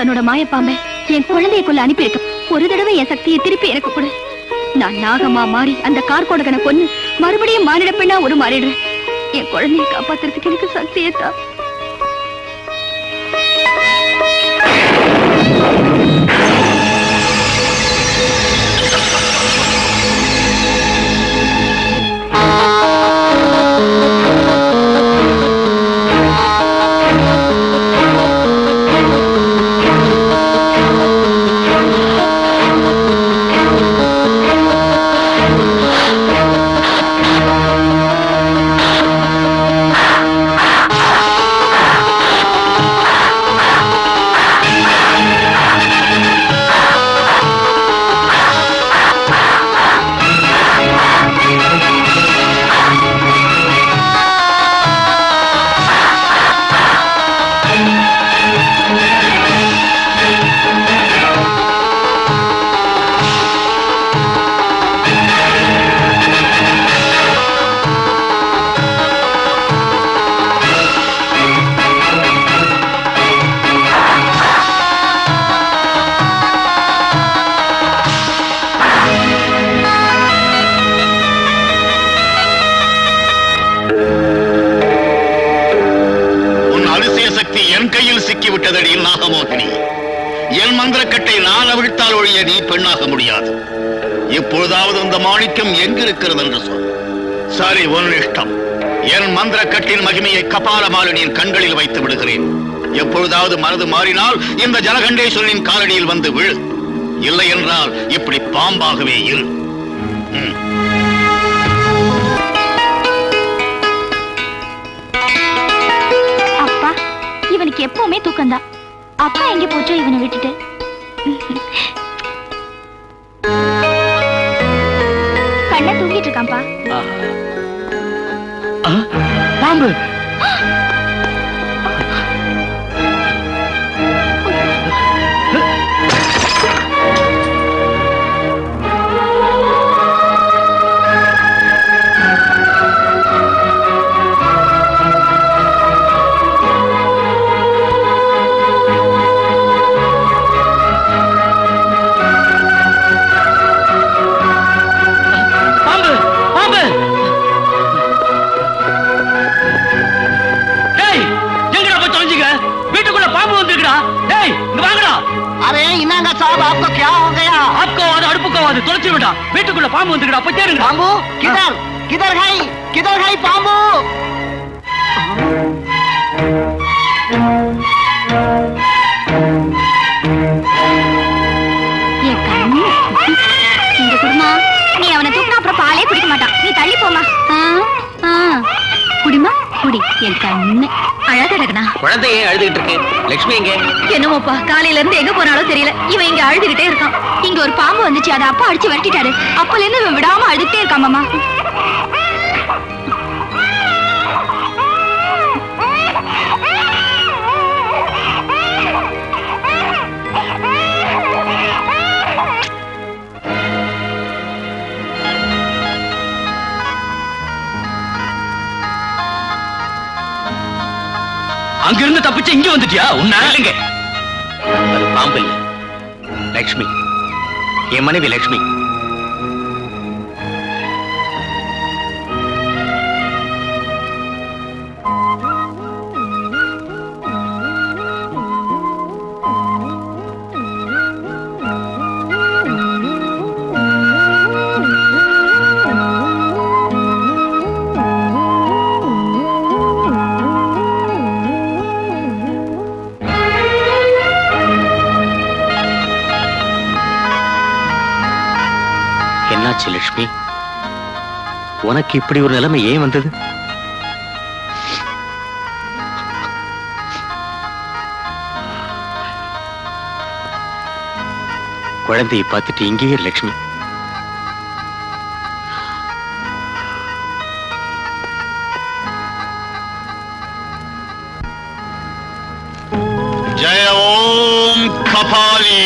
தன்னோட மாயப்பாம்பை என் குழந்தையக்குள்ள அனுப்பியிருக்க. ஒரு தடவை என் சக்தியை திருப்பி எனக்கு கொடு. நான் நாகமா மாறி அந்த கார்கோடகனை கொன்னு மறுபடியும் மானிட பெண்ணா ஒரு மாறிடுறேன். என் குழந்தையை காப்பாத்துறதுக்கு எனக்கு சக்தியை தான். என் மந்திரக்கட்டை நான் அவிழ்த்தால் ஒழிய நீ பெண்ணாக முடியாது. இப்பொழுதாவது இந்த மாணிக்கம் எங்கிருக்கிறது என்று சொல். சரி, உன் இஷ்டம். என் மந்திரக்கட்டின் மகிமையை கபாலமாலினியின் கண்களில் வைத்து விடுகிறேன். எப்பொழுதாவது மனது மாறினால் இந்த ஜலகண்டேஸ்வரனின் காலடியில் வந்து விழு. இல்லை என்றால் இப்படி பாம்பாகவே இரு. அப்பா, இவனுக்கு எப்பவுமே தூக்கம்தான். அப்பா எங்க போச்சோ இவனை விட்டுட்டு. கண்ண தூங்கிட்டு இருக்கான்பா. பாம்பு. வீட்டுக்குள்ள பாம்பு வந்துடா. போய் தேடுங்க. பாம்பு கிதர் கிதர் ஹை கிதர் ஹை பாம்பு. இந்த குடுமா, நீ அவனை தூக்கினா அப்புறம் பாலே குடிக்க மாட்டான். நீ தள்ளி போமா. குடிமா குடி. என் கண்ணு அழகடகனா. குழந்தை ஏன் அழுதுகிட்டு இருக்கு? லட்சுமி எங்க? என்னமோப்பா, காலையில இருந்து எங்க போனாலும் தெரியல. இவன் இங்க அழுதுகிட்டே இருக்கான். இங்க ஒரு பாம்பு வந்துச்சு, அதை அப்பா அடிச்சு விரட்டிட்டாரு. அப்பல இருந்து இவன் விடாம அழுதுகிட்டே இருக்கான் மாமா. அங்கிருந்து தப்பிச்சு இங்க வந்துட்டியா? உன்ன இல்லைங்க, அது பாம்பு இல்ல, லட்சுமி, என் மனைவி லட்சுமி. என்னாச்சு லட்சுமி? உனக்கு இப்படி ஒரு நிலைமை ஏன் வந்தது? குழந்தையை பார்த்துட்டு இங்கேயே லட்சுமி. ஜெய ஓம் கபாலி.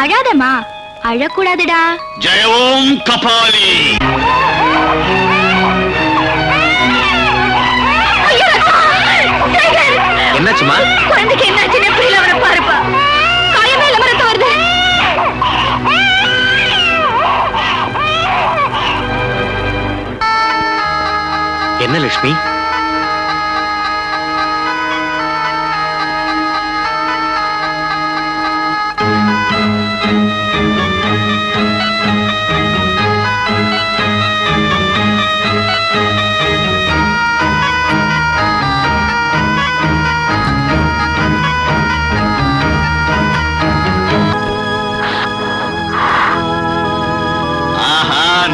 அழாதம்மா, அழக்கூடாதுடா. ஜெய ஓம் கபாலி. என்னாச்சுமா? குழந்தைக்கு என்னாச்சுன்னு புரியல, அவரை பாருப்பா. காயமே இல்ல, மரத்த வருது. என்ன லட்சுமி?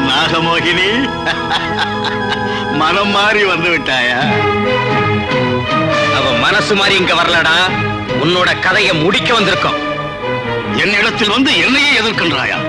நாகமோகினி, மனம் மாறி வந்து விட்டாயா? அவ மனசு மாறி இங்க வரலடா, உன்னோட கதையை முடிக்க வந்திருக்கோம். என்னிடத்தில் வந்து என்னையே எதிர்க்கின்றாயா?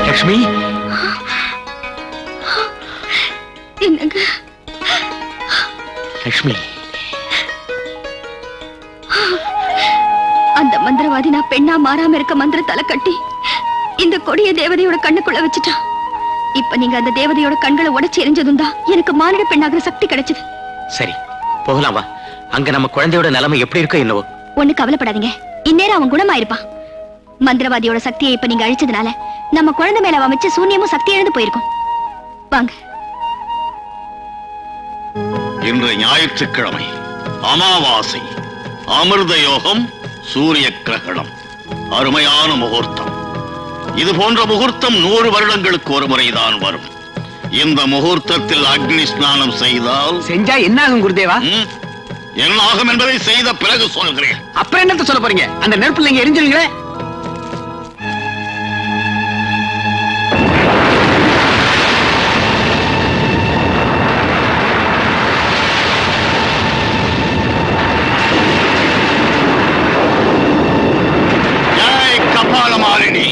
லட்சுமி, என்னங்க லட்சுமி, அந்த மந்திரவாதி நான் பெண்ணா மாறாம இருக்க மந்திரத்தால கட்டி இந்த கொடிய தேவதையோட கண்ணுக்குள்ள வச்சுட்டான். இப்ப நீங்க அந்த தேவதையோட கண்களை உடைச்சு எரிஞ்சதும் தான் எனக்கு மானிட பெண்ணாகிற சக்தி கிடைச்சது. சரி போகலாம் வா. அங்க நம்ம குழந்தையோட நிலைமை எப்படி இருக்கோ என்னவோ. ஒண்ணு கவலைப்படாதீங்க, இந்நேரம் அவன் குணமாயிருப்பான். மந்திரவாதியோட சக்தியை இப்ப நீங்க அழிச்சதுனால நம்ம குழந்தை மேல அவன் வச்ச சூன்யமும் சக்தி இழந்து போயிருக்கும். வாங்க. இன்று ஞாயிற்றுக்கிழமை, அமாவாசை, அமிர்த யோகம், சூரிய கிரகணம், அருமையான முகூர்த்தம். இது போன்ற முகூர்த்தம் 100 வருடங்களுக்கு ஒரு முறைதான் வரும். இந்த முகூர்த்தத்தில் அக்னி ஸ்நானம் செய்தால் செஞ்சா என்ன ஆகும் குருதேவா? என்ன ஆகும் என்பதை செய்த பிறகு சொல்கிறேன். அப்புறம் என்னத்த சொல்ல போறீங்க? அந்த நெருப்புல நீங்க எரிஞ்சிருங்களே. ஜெய் கபாலமாலினி.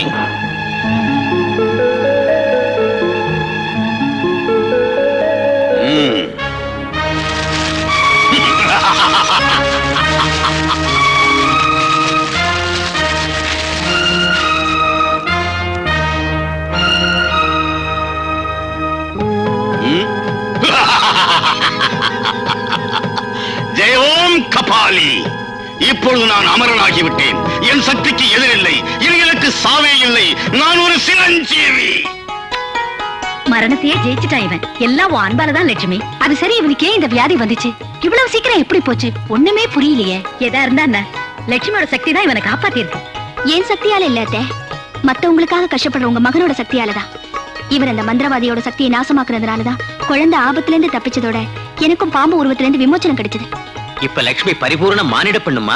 ஜெய ஓம் கபாலி. இப்பொழுது நான் அமரனாகிவிட்டேன். என் சக்திக்கு எதிரில்லை, இனி எனக்கு சாவே இல்லை. நான் ஒரு சிரஞ்சீவி. மரணத்தையே ஜெயிச்சுட்டான் இவன். எல்லாம் உன் அன்பாலதான் லட்சுமி. அது சரி, இவனுக்கே இந்த வியாதி வந்துச்சு? இவ்வளவு சீக்கிரம் எப்படி போச்சு? ஒண்ணுமே புரியலையே. எதா இருந்தா என்ன, லட்சுமியோட சக்தி தான் இவனை காப்பாத்திருக்கு. ஏன் சக்தியால இல்ல அத்தை, மத்தவங்களுக்காக கஷ்டப்படுற உங்க மகனோட சக்தியாலதான். இவர் அந்த மந்திரவாதியோட சக்தியை நாசமாக்குறதுனாலதான் குழந்தை ஆபத்துல இருந்து தப்பிச்சதோட எனக்கும் பாம்பு உருவத்துல இருந்து விமோச்சனம் கிடைச்சது. இப்ப லட்சுமி பரிபூர்ண மானிட பெண்ணுமா?